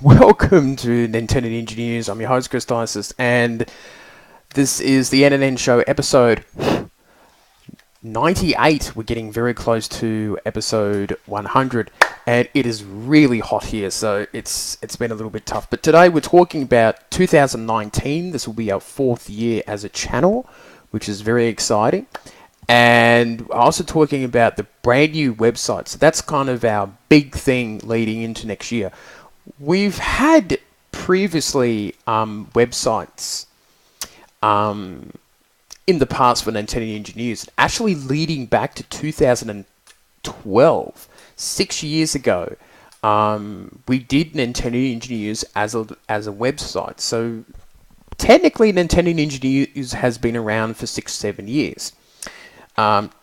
Welcome to Nintendo Engineers. I'm your host, Chris Dices, and this is the NNN show, episode 98. We're getting very close to episode 100, and it is really hot here, so it's been a little bit tough. But today we're talking about 2019. This will be our 4th year as a channel, which is very exciting. And we're also talking about the brand new website. So that's kind of our big thing leading into next year. We've had previously websites in the past for Nintendo Engineers, actually leading back to 2012, 6 years ago. We did Nintendo Engineers as a website. So technically, Nintendo Engineers has been around for 6-7 years.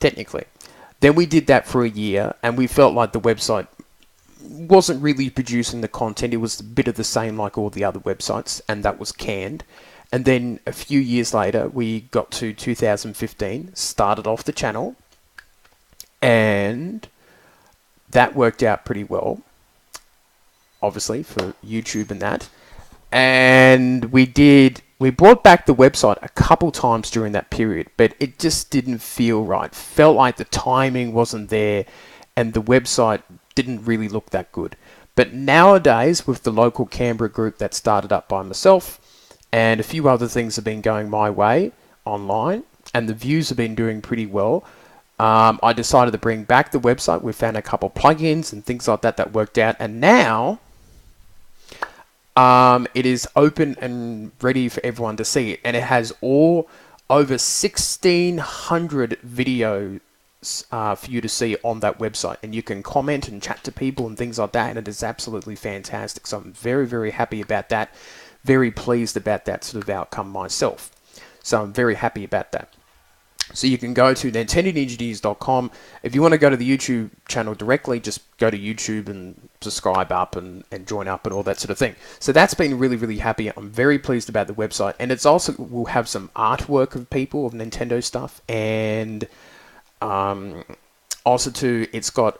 Technically. Then we did that for a year, and we felt like the website wasn't really producing the content. It was a bit of the same like all the other websites, and that was canned. And then a few years later, we got to 2015, started off the channel, and that worked out pretty well, obviously, for YouTube and that. And we brought back the website a couple times during that period, but it just didn't feel right. Felt like the timing wasn't there, and the website didn't really look that good. But nowadays, with the local Canberra group that started up by myself, and a few other things have been going my way online, and the views have been doing pretty well, I decided to bring back the website. We found a couple plugins and things like that worked out, and now it is open and ready for everyone to see it, and it has over 1,600 videos for you to see on that website, and you can comment and chat to people and things like that, and it is absolutely fantastic. So I'm very, very happy about that. Very pleased about that sort of outcome myself. So I'm very happy about that. So you can go to nintendoengineers.com. If you want to go to the YouTube channel directly, just go to YouTube and subscribe up and join up and all that sort of thing. So that's been really, really happy. I'm very pleased about the website. And it's also, we'll have some artwork of people, of Nintendo stuff. And also too, it's got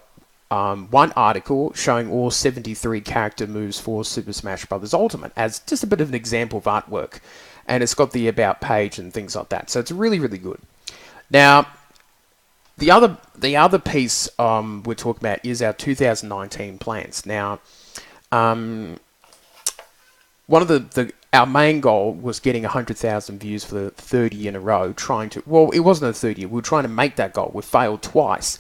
one article showing all 73 character moves for Super Smash Bros. Ultimate as just a bit of an example of artwork. And it's got the About page and things like that. So it's really, really good. Now, the other piece we're talking about is our 2019 plans. Now, one of our main goal was getting 100,000 views for the 3rd year in a row. Well, it wasn't the 3rd year. We were trying to make that goal. We failed twice,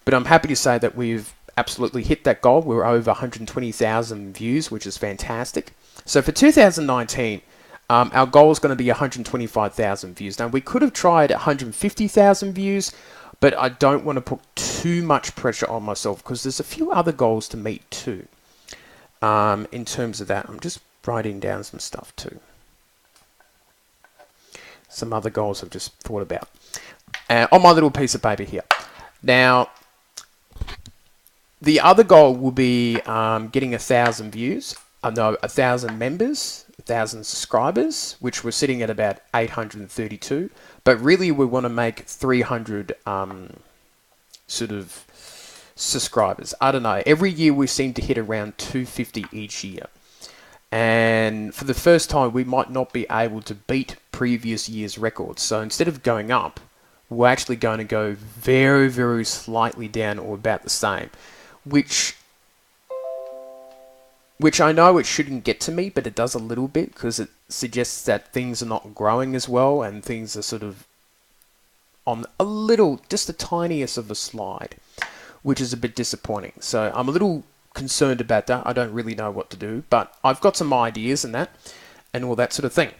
but I'm happy to say that we've absolutely hit that goal. We're over 120,000 views, which is fantastic. So for 2019. Our goal is going to be 125,000 views. Now, we could have tried 150,000 views, but I don't want to put too much pressure on myself because there's a few other goals to meet too. In terms of that, I'm just writing down some stuff too. Some other goals I've just thought about. On my little piece of paper here. Now, the other goal will be getting 1,000 views. 1,000 members. 1,000 subscribers, which we're sitting at about 832, but really we want to make 300 sort of subscribers. I don't know, every year we seem to hit around 250 each year, and for the first time we might not be able to beat previous year's records. So instead of going up, we're actually going to go very, very slightly down, or about the same, which I know it shouldn't get to me, but it does a little bit because it suggests that things are not growing as well and things are sort of on a little, just the tiniest of a slide, which is a bit disappointing. So I'm a little concerned about that. I don't really know what to do, but I've got some ideas and all that sort of thing.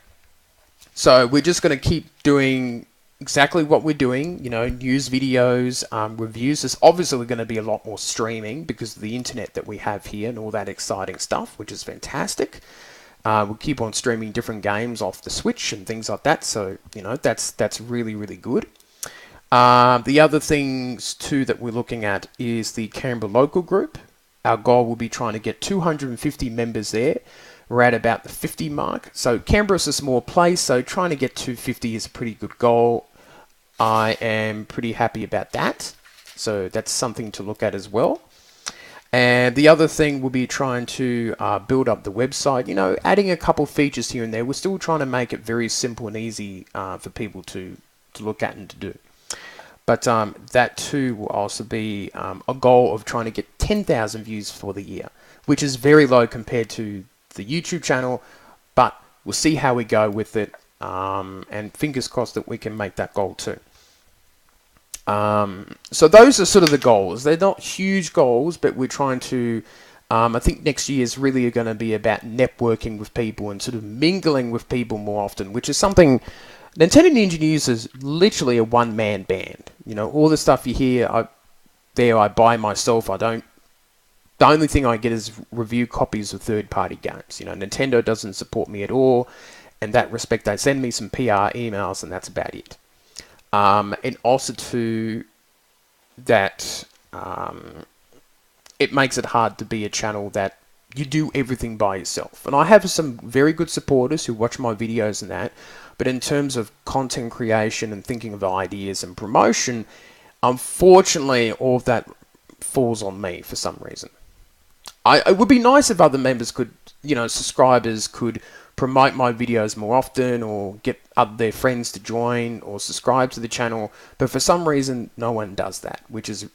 So we're just going to keep doing exactly what we're doing, news videos, reviews. There's obviously going to be a lot more streaming because of the internet that we have here and all that exciting stuff, which is fantastic. We'll keep on streaming different games off the Switch and things like that. So, that's really, really good. The other things too that we're looking at is the Canberra local group. Our goal will be trying to get 250 members there. We're at about the 50 mark. So Canberra's a small place, so trying to get 250 is a pretty good goal. I am pretty happy about that. So that's something to look at as well. And the other thing will be trying to build up the website, you know, adding a couple features here and there. We're still trying to make it very simple and easy for people to look at and to do. But that too will also be a goal of trying to get 10,000 views for the year, which is very low compared to the YouTube channel, but we'll see how we go with it, and fingers crossed that we can make that goal too. So those are sort of the goals. They're not huge goals, but we're trying to, I think next year is really going to be about networking with people and sort of mingling with people more often, which is something Nintendo Ninja News is literally a one-man band. You know, all the stuff you hear, I buy myself. The only thing I get is review copies of third-party games. You know, Nintendo doesn't support me at all. In that respect, they send me some PR emails, and that's about it. And also too, that it makes it hard to be a channel that you do everything by yourself. And I have some very good supporters who watch my videos and that, but in terms of content creation and thinking of ideas and promotion, unfortunately, all of that falls on me for some reason. It would be nice if other members could, you know, subscribers could promote my videos more often, or get their friends to join or subscribe to the channel, but for some reason no one does that, which is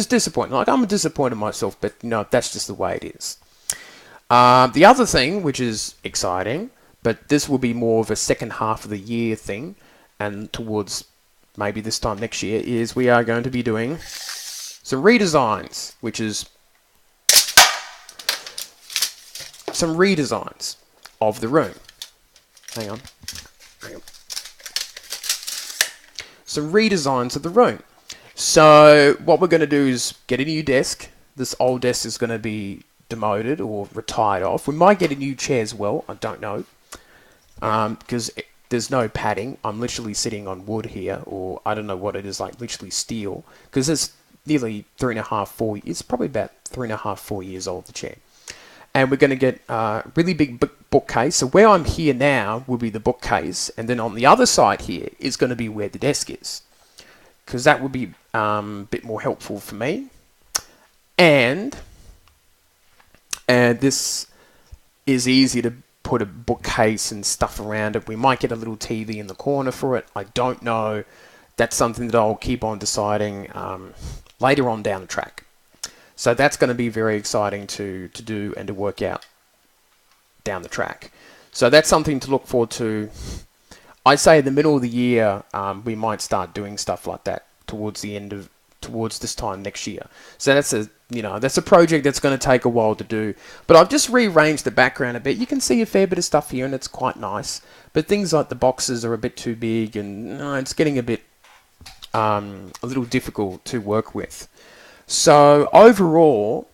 disappointing. Like, I'm disappointed myself, but you know, that's just the way it is. The other thing, which is exciting, but this will be more of a second half of the year thing, and towards maybe this time next year, is we are going to be doing some redesigns, which is some redesigns of the room. Hang on. Some redesigns of the room. So what we're going to do is get a new desk. This old desk is going to be demoted or retired off. We might get a new chair as well. I don't know. Because there's no padding. I'm literally sitting on wood here, or I don't know what it is, like literally steel. Because it's nearly 3.5, 4 years. It's probably about 3.5, 4 years old, the chair. And we're going to get a really big bookcase. So where I'm here now will be the bookcase. And then on the other side here is going to be where the desk is. Because that would be a bit more helpful for me. And this is easy to put a bookcase and stuff around it. We might get a little TV in the corner for it. I don't know. That's something that I'll keep on deciding later on down the track. So that's going to be very exciting to do and to work out down the track. So that's something to look forward to. I say in the middle of the year, we might start doing stuff like that towards this time next year. So that's a project that's going to take a while to do. But I've just rearranged the background a bit. You can see a fair bit of stuff here, and it's quite nice. But things like the boxes are a bit too big, and it's getting a bit a little difficult to work with. So overall,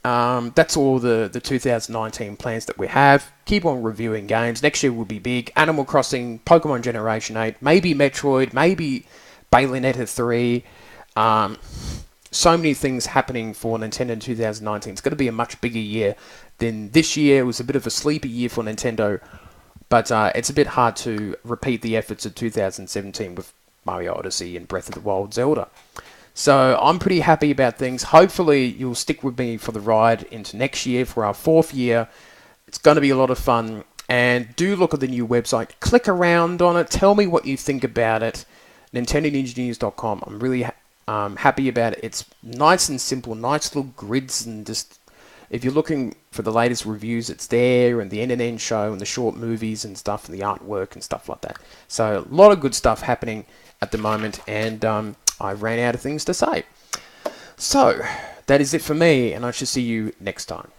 that's all the 2019 plans that we have. Keep on reviewing games. Next year will be big. Animal Crossing, Pokemon Generation 8, maybe Metroid, maybe Bayonetta 3. So many things happening for Nintendo in 2019. It's going to be a much bigger year than this year. It was a bit of a sleepy year for Nintendo, but it's a bit hard to repeat the efforts of 2017 with Mario Odyssey and Breath of the Wild, Zelda. So I'm pretty happy about things. Hopefully you'll stick with me for the ride into next year for our 4th year. It's going to be a lot of fun. And do look at the new website. Click around on it. Tell me what you think about it. NintendoNinjaNews.com. I'm really happy about it. It's nice and simple. Nice little grids, and just if you're looking for the latest reviews, it's there, and the NNN show and the short movies and stuff, and the artwork and stuff like that. So a lot of good stuff happening at the moment, and I ran out of things to say. So that is it for me, and I shall see you next time.